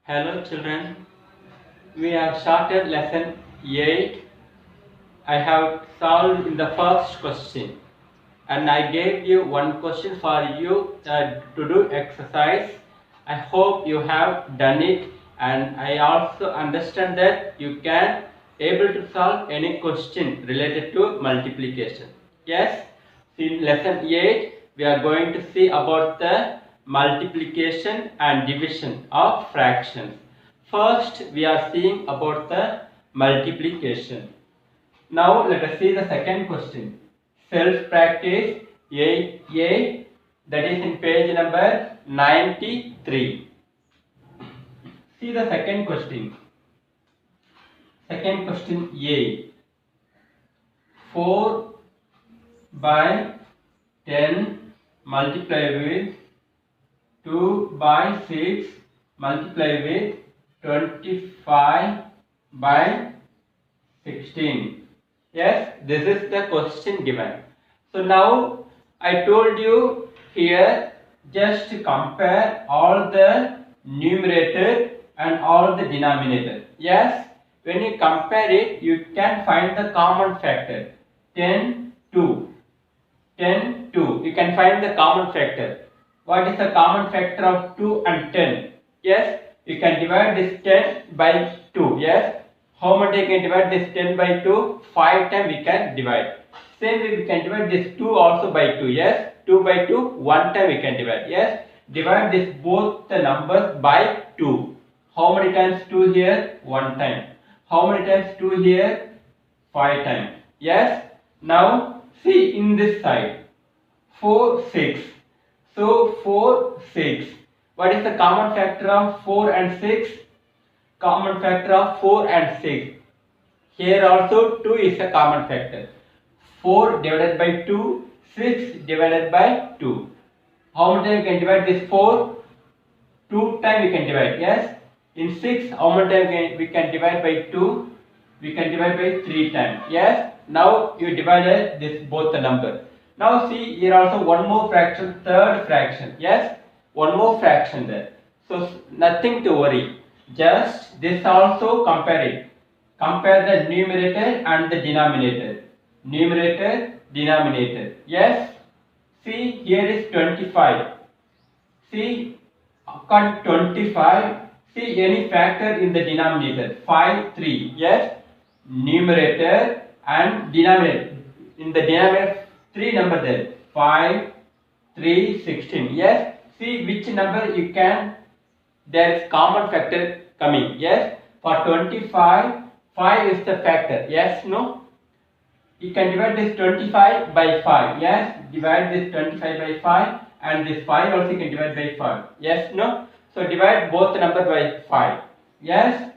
Hello children, we have started lesson 8. I have solved in the first question and I gave you one question for you to do exercise. I hope you have done it and I also understand that you can able to solve any question related to multiplication. Yes, in lesson 8 we are going to see about the multiplication and division of fractions. First we are seeing about the multiplication. Now let us see the second question. Self-practice 8A, that is in page number 93. See the second question. Second question A. 4 by 10 multiply with 2 by 6 multiply with 25 by 16. Yes, this is the question given. So now I told you here just compare all the numerator and all the denominator. Yes, when you compare it, you can find the common factor. 10, 2. 10, 2. You can find the common factor. What is the common factor of 2 and 10? Yes, you can divide this 10 by 2. Yes, how much you can divide this 10 by 2? 5 times we can divide. Same way we can divide this 2 also by 2. Yes, 2 by 2, 1 time we can divide. Yes, divide this both the numbers by 2. How many times 2 here? 1 time. How many times 2 here? 5 times. Yes, now see in this side 4, 6. So 4, 6. What is the common factor of 4 and 6? Common factor of 4 and 6. Here also 2 is a common factor. 4 divided by 2, 6 divided by 2. How many times you can divide this 4? 2 times we can divide. Yes. In 6, how many times we can divide by 2? We can divide by 3 times. Yes. Now you divided this both the number. Now see here also one more fraction, third fraction. Yes. One more fraction there. So nothing to worry. Just this also compare it. Compare the numerator and the denominator. Numerator, denominator. Yes. See here is 25. See, cut 25. See any factor in the denominator. 5, 3. Yes. Numerator and denominator. In the denominator, 3 number there. 5, 3, 16. Yes. See which number you can. There is common factor coming. Yes. For 25, 5 is the factor. Yes. No. You can divide this 25 by 5. Yes. Divide this 25 by 5. And this 5 also you can divide by 5. Yes, no? So divide both the number by 5. Yes?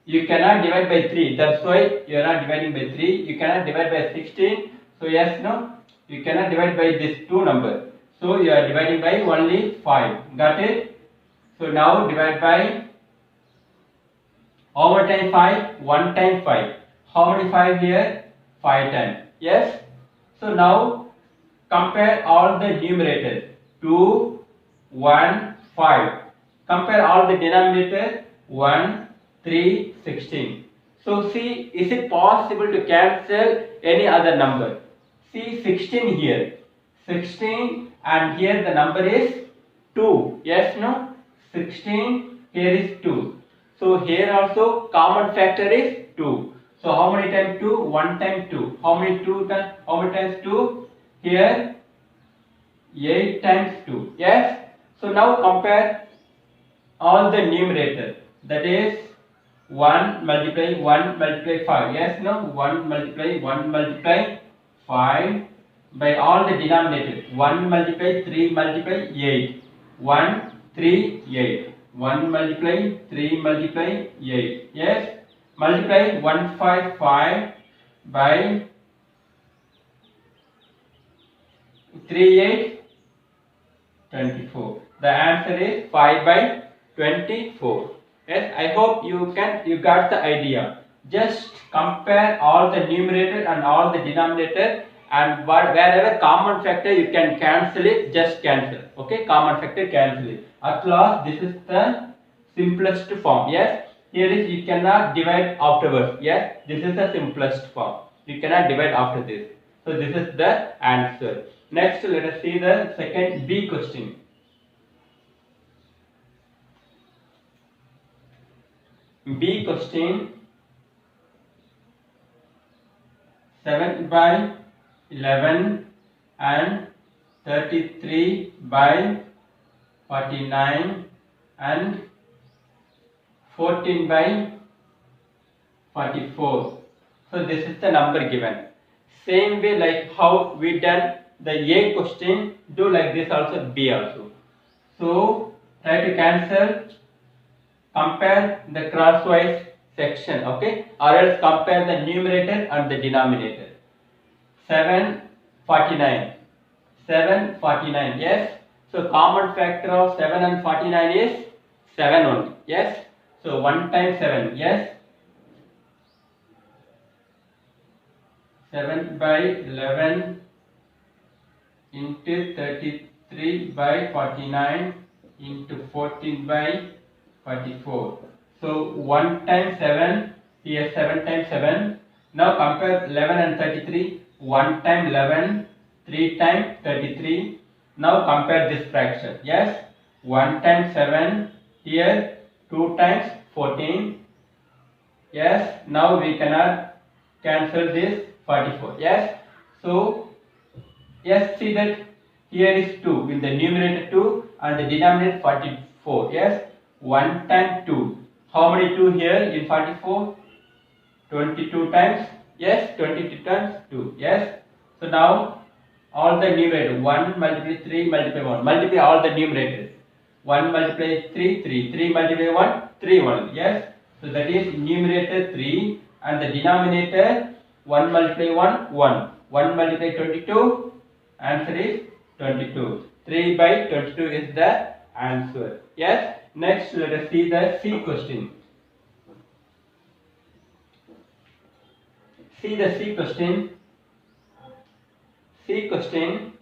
You cannot divide by 3. That's why you are not dividing by 3. You cannot divide by 16. So yes, no? You cannot divide by this 2 number. So you are dividing by only 5. Got it? So now divide by how many times 5? 1 time 5. How many 5 here? 5 times. Yes? So now compare all the numerator 2, 1, 5. Compare all the denominator 1, 3, 16. So see, is it possible to cancel any other number? See 16 here. 16 and here the number is 2. Yes, no? 16 here is 2. So here also common factor is 2. So how many times 2? 1 time 2. How many times 2? Here 8 times 2. Yes. So now compare all the numerator. That is 1 multiply 1 multiply 5. Yes. No. 1 multiply 1 multiply 5 by all the denominator. 1 multiply 3 multiply 8. 1 3 8. 1 multiply 3 multiply 8. Yes. Multiply 155 by 3 8 24. The answer is 5 by 24. Yes, I hope you got the idea. Just compare all the numerator and all the denominator, and wherever common factor you can cancel it, just cancel. Okay, common factor cancel it. At last, this is the simplest form. Yes, here is you cannot divide afterwards. Yes, this is the simplest form. You cannot divide after this. So this is the answer. Next, let us see the second B question. B question, 7 by 11 and 33 by 49 and 14 by 44. So this is the number given. Same way like how we done the A question, do like this also B also. So try to cancel, compare the crosswise section, okay, or else compare the numerator and the denominator. 749, 749, yes. So common factor of 7 and 49 is 7 only, yes. So 1 times 7, yes. 7 by 11 into 33 by 49 into 14 by 44. So 1 times 7, here 7 times 7. Now compare 11 and 33. 1 times 11, 3 times 33. Now compare this fraction. Yes, 1 times 7, here 2 times 14. Yes, now we cannot cancel this 44. Yes, so yes, see that here is 2 in the numerator 2 and the denominator 44. Yes, 1 times 2. How many 2 here in 44? 22 times. Yes, 22 times 2. Yes, so now all the numerator 1 multiply 3 multiply 1. Multiply all the numerators. 1 multiply 3, 3. 3 multiply 1, 3 1. Yes, so that is numerator 3 and the denominator 1 multiply 1, 1. 1 multiply 22, answer is 22. 3 by 22 is the answer. Yes, next let us see the C question. See the C question. C question,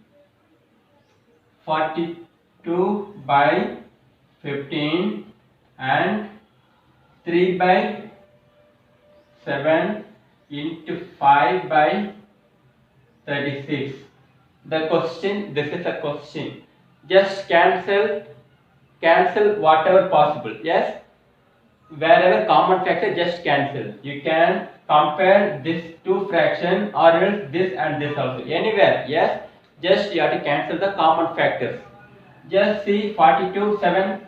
42 by 15 and 3 by 7 into 5 by 36. The question, this is a question. Just cancel whatever possible. Yes, wherever common factor, just cancel. You can compare this two fraction or else this and this also. Anywhere, yes, just you have to cancel the common factors. Just see 42, 7.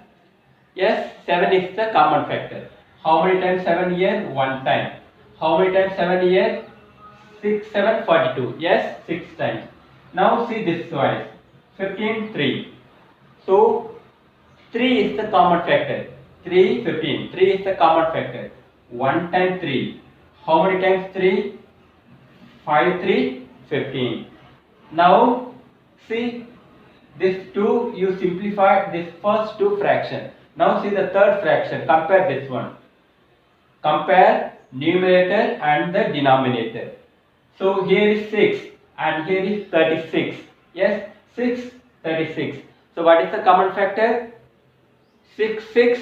Yes, 7 is the common factor. How many times 7 here? 1 time. How many times 7 here? 6, 7, 42. Yes, 6 times. Now see this twice. 15, 3. So 3 is the common factor. 3, 15. 3 is the common factor. 1 times 3. How many times 3? 5, 3, 15. Now see this 2, you simplify this first two fraction. Now see the third fraction. Compare this one. Compare numerator and the denominator. So here is 6 and here is 36. Yes, 6, 36. So what is the common factor? 6, 6,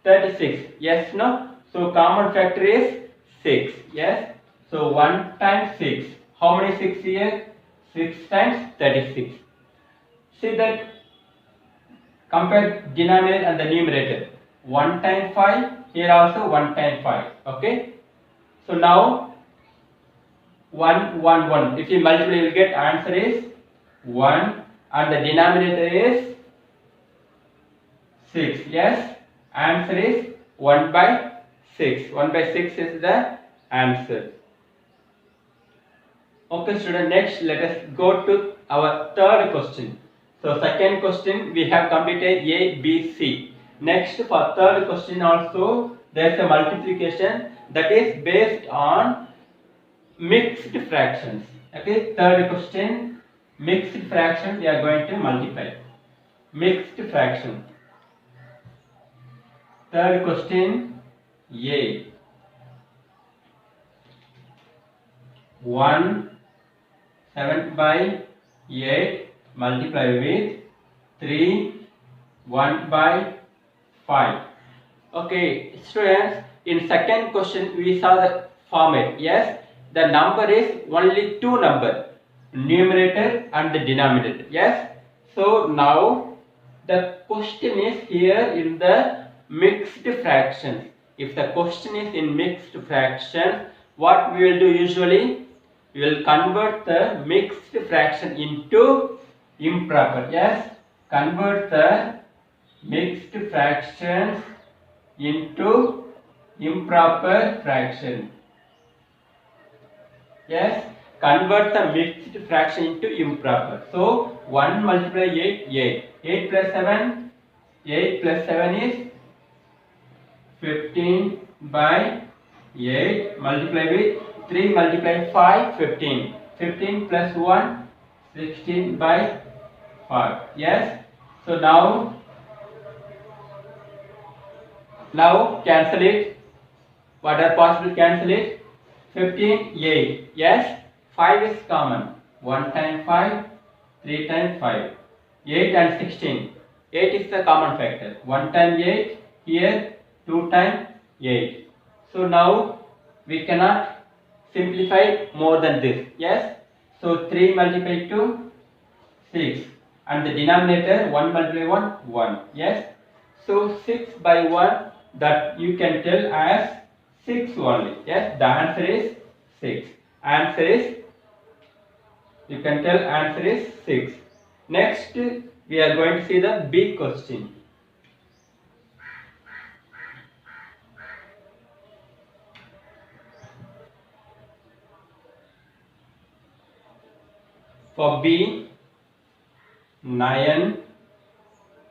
36. Yes, no? So common factor is 6. Yes. So 1 times 6. How many 6 here? 6 times 36. See that, compare denominator and the numerator. 1 times 5. Here also 1 times 5. Okay. So now 1, 1, 1. If you multiply, you will get answer is 1 and the denominator is 6. Yes, answer is 1 by 6. 1 by 6 is the answer. Okay student, next let us go to our third question. So second question we have completed A, B, C. Next for third question also there is a multiplication that is based on mixed fractions. Okay, third question, mixed fraction we are going to multiply. Mixed fraction. Third question, A. 1, 7 by 8 multiply with 3, 1 by 5. Okay, students, in second question we saw the format. Yes, the number is only two number, numerator and the denominator. Yes, so now the question is here in the mixed fractions. If the question is in mixed fractions, what we will do usually? We will convert the mixed fraction into improper. Yes, convert the mixed fractions into improper fraction. Yes, convert the mixed fraction into improper. So 1 multiply 8, 8. 8 plus 7, 8 plus 7 is 15 by 8 multiply with 3 multiply 5, 15. 15 plus 1, 16 by 5. Yes, so now cancel it. What are possible? Cancel it. 15, 8. Yes, 5 is common. 1 times 5, 3 times 5. 8 and 16. 8 is the common factor. 1 times 8 here, 2 times 8. So now we cannot simplify more than this. Yes, so 3 multiplied 2, 6. And the denominator 1 multiplied 1, 1. Yes, so 6 by 1, that you can tell as 6 only. Yes, the answer is 6. Answer is, you can tell answer is 6. Next, we are going to see the B question. For B, 9,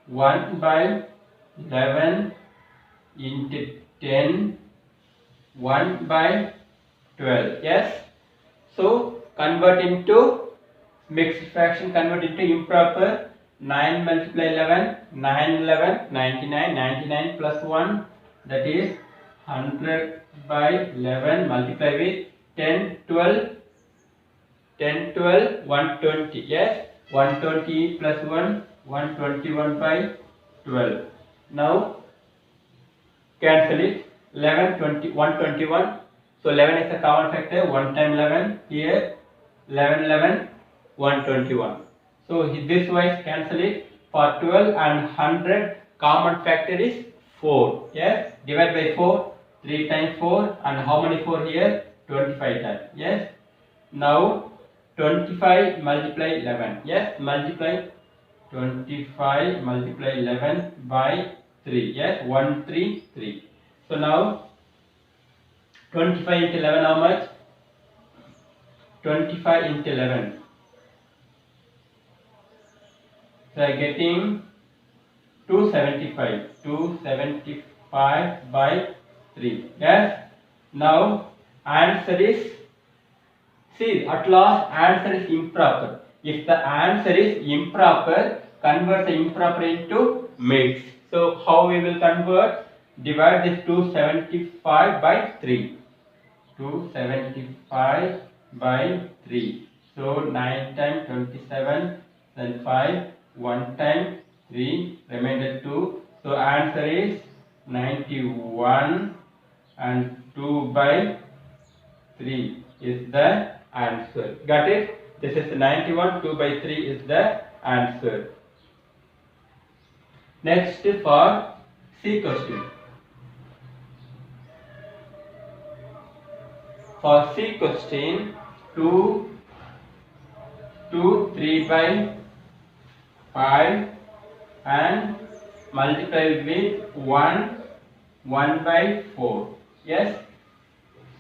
1 by 11 into 10, 1 by 12. Yes, so convert into mixed fraction, convert into improper. 9 multiply 11, 9 11, 99, 99 plus 1, that is 100 by 11 multiply with 10, 12, 10, 12, 120. Yes, 120 plus 1, 121 by 12. Now cancel it. 11, 20, 121. So 11 is a common factor. 1 times 11 here. 11, 11, 121. So this wise cancel it. For 12 and 100, common factor is 4. Yes, divide by 4. 3 times 4, and how many 4 here? 25 times. Yes. Now 25 multiply 11. Yes, multiply 25 multiply 11 by 3. Yes, 1, 3, 3. So now 25 into 11, how much? 25 into 11. So I am getting 275. 275 by 3. Yes. Now answer is, see, at last answer is improper. If the answer is improper, convert the improper into mixed. So how we will convert? Divide this 275 by 3. 275 by 3. So 9 times 27, then 5, 1 time 3, remainder 2. So answer is 91 and 2 by 3 is the answer. Got it? This is 91, 2 by 3 is the answer. Next for C question. For C question, 2, 3 by 5 and multiply with 1, 1 by 4. Yes.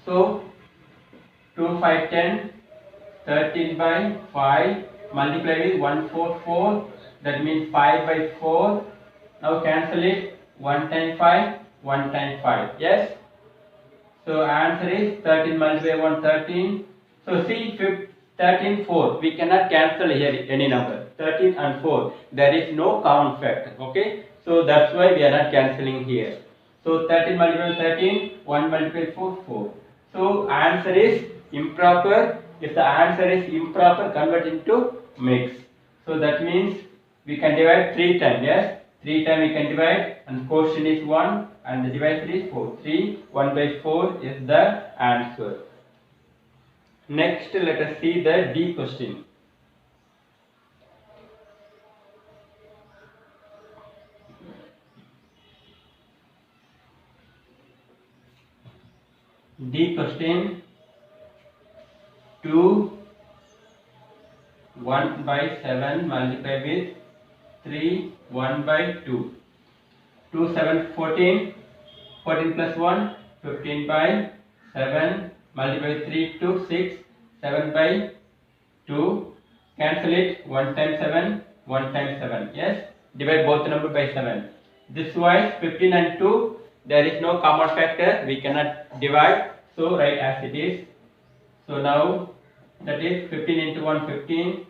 So 2, 5, 10, 13 by 5 multiply with 1, 4, 4. That means 5 by 4. Now cancel it. 1 times 5, 1 times 5. Yes. So answer is 13 multiplied by 1, 13. So see, 13, 4. We cannot cancel here any number. 13 and 4. There is no common factor. Okay. So that's why we are not cancelling here. So 13 multiplied by 13, 1 multiplied by 4, 4. So answer is improper. If the answer is improper, convert into mix. So that means we can divide 3 times. Yes. 3 times we can divide. and quotient is 1 and the divisor is 4. 3, 1 by 4 is the answer. Next, let us see the D question. D question 2 1 by 7 multiplied with 3 1 by 2. 2 7 14, 14 plus 1 15 by 7 multiplied by 3 2 6, 7 by 2, cancel it, 1 times 7 1 times 7. Yes, divide both number by 7. This wise 15 and 2, there is no common factor, we cannot divide, so write as it is. So now that is 15 into 1 15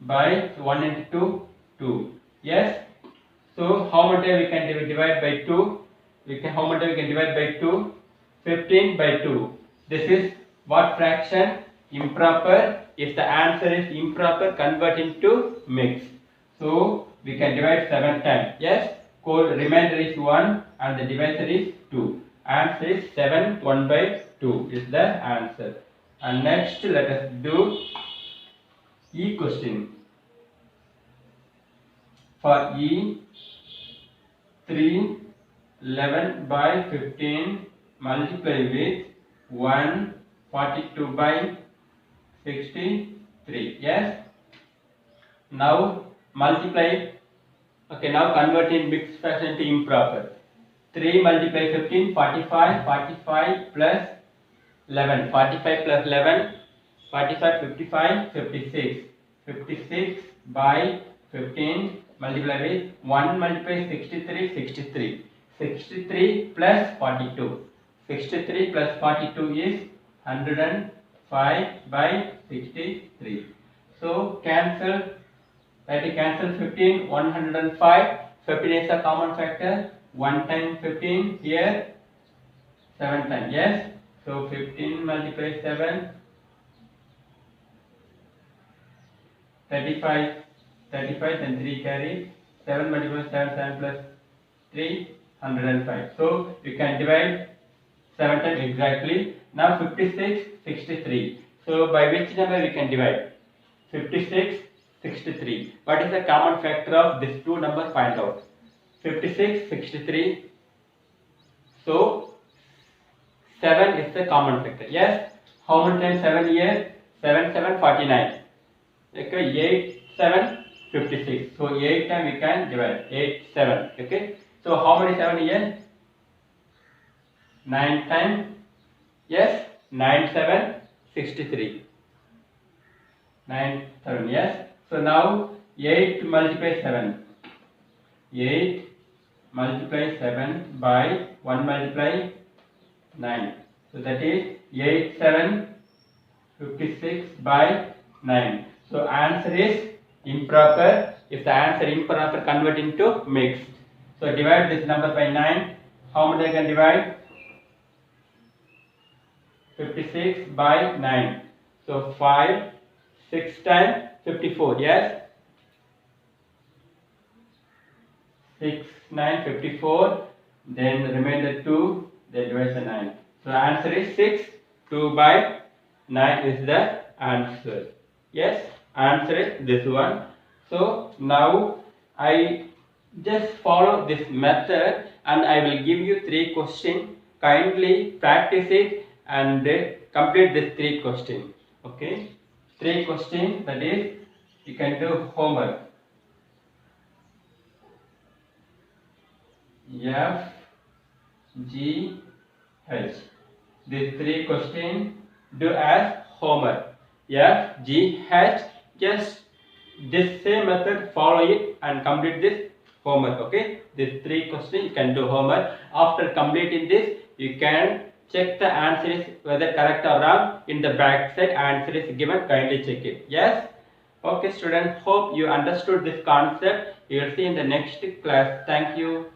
by 1 into 2 2. Yes, so how much we can divide by 2? How much we can divide by 2? 15 by 2. This is what fraction? Improper. If the answer is improper, convert into mixed. So we can divide 7 times. Yes, remainder is 1 and the divisor is 2. Answer is 7 1 by 2 is the answer. And next let us do E question. For E, 3 11 by 15 multiply with 1 42 by 63. Yes, now multiply. Okay, now convert in mixed fraction to improper. 3 multiply 15 45, 45 plus 11, 45 plus 11, 45 55 56, 56 by 15 multiply with 1 multiply 63 63, 63 plus 42, 63 plus 42 is 105 by 63. So cancel, cancel 15, 105, 15 is a common factor, 1 times 15 here, 7 times. Yes, so 15 multiply 7, 35, 35 and 3 carry, 7 multiplied 7, 7 plus 3, 105. So you can divide 7 times exactly. Now 56, 63. So by which number we can divide? 56, 63. What is the common factor of these two numbers? Find out. 56, 63. So 7 is the common factor. Yes. How many times 7 here? 7, 7, 49. Okay, 8, 7, 56. So 8 times we can divide. 8, 7. Okay. So how many 7 here? 9 times. Yes. 9, 7, 63. 9, 7. Yes. So now 8 multiply 7. 8 multiply 7 by 1 multiply 9. So that is 8, 7, 56 by 9. So answer is improper. If the answer improper, convert into mixed. So divide this number by 9. How much I can divide? 56 by 9. So 5, 6 times 54. Yes. 6, 9, 54. Then remainder 2. Then divide by 9. So answer is 6. 2 by 9 is the answer. Yes, answer is this one. So now I just follow this method and I will give you 3 questions. Kindly practice it and complete this 3 questions. Okay, 3 questions, that is you can do homework. F, G, H. These 3 questions do as homework. F, G, H. Just this same method, follow it and complete this homework. Okay, these 3 questions you can do homework. After completing this, you can check the answers whether correct or wrong. In the back side answer is given, kindly check it. Yes. Okay students, hope you understood this concept. You will see in the next class. Thank you.